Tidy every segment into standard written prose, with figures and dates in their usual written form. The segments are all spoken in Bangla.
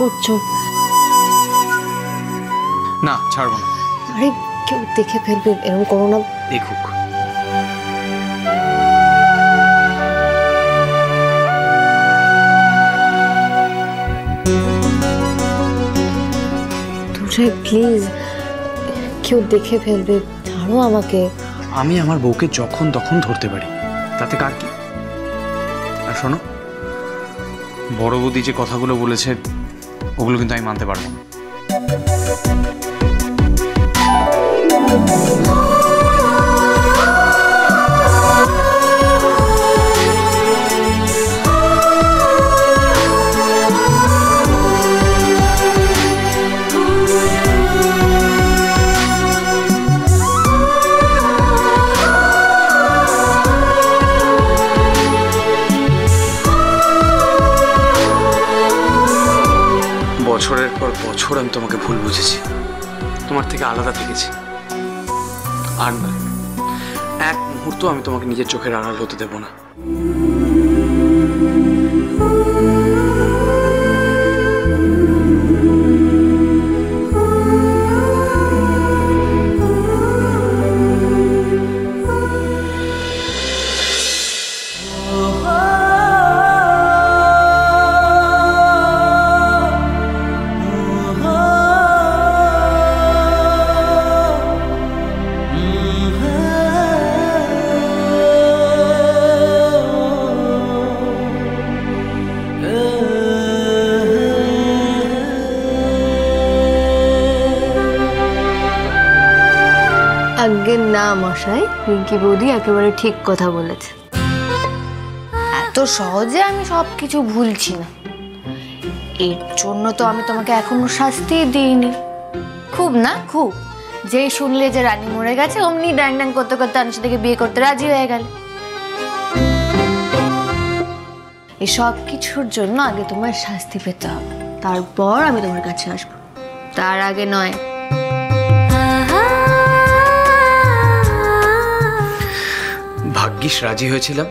করছো? না, ছাড়বো না। আরে কেউ দেখে ফেলবে, এরকম করো না। দেখুক। তুষার প্লিজ, কেউ দেখে ফেলবে, ছাড়ো আমাকে। আমি আমার বউকে যখন তখন ধরতে পারি, তাতে কার কি? আর শোনো, বড় বৌদি যে কথাগুলো বলেছে ওগুলো কিন্তু আমি মানতে পারবো না। বছরের পর বছর আমি তোমাকে ভুল বুঝেছি, তোমার থেকে আলাদা থেকেছি। আর না, এক মুহূর্ত আমি তোমাকে নিজের চোখের আড়াল হতে দেব না। আগে না মশাই, রিঙ্কি বৌদি একেবারে ঠিক কথা বলেছে। এত সহজে আমি সবকিছু ভুলছি না, এর জন্য তো আমি তোমাকে এখনো শাস্তি দিইনি। খুব না খুব, যেই শুনলে যে রানী মরে গেছে অমনি ড্যাং ড্যাং করতে করতে আনুষ থেকে বিয়ে করতে রাজি হয়ে গেল। এই সব কিছুর জন্য আগে তোমার শাস্তি পেতে হবে, তারপর আমি তোমার কাছে আসবো, তার আগে নয়। ভাগ্যিস রাজি হয়েছিলাম,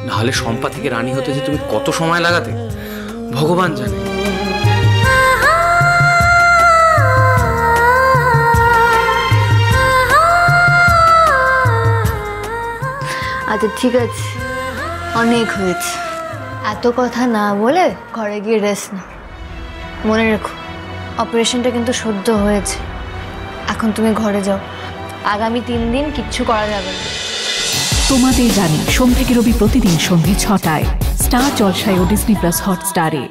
নাহলে শম্পা থেকে রানী হতে যে তুমি কত সময় লাগাতে ভগবান জানে। আচ্ছা ঠিক আছে, অনেক হয়েছে, এত কথা না বলে ঘরে গিয়ে রেস্ট নাও। মনে রেখো, অপারেশনটা কিন্তু সদ্য হয়েছে, এখন তুমি ঘরে যাও, আগামী 3 দিন কিচ্ছু করা যাবে না। তোমাদের জানি সোম থেকে রবি প্রতিদিন সন্ধ্যে 6টায় স্টার জলসায় ও ডিজনি প্লাস হটস্টারে।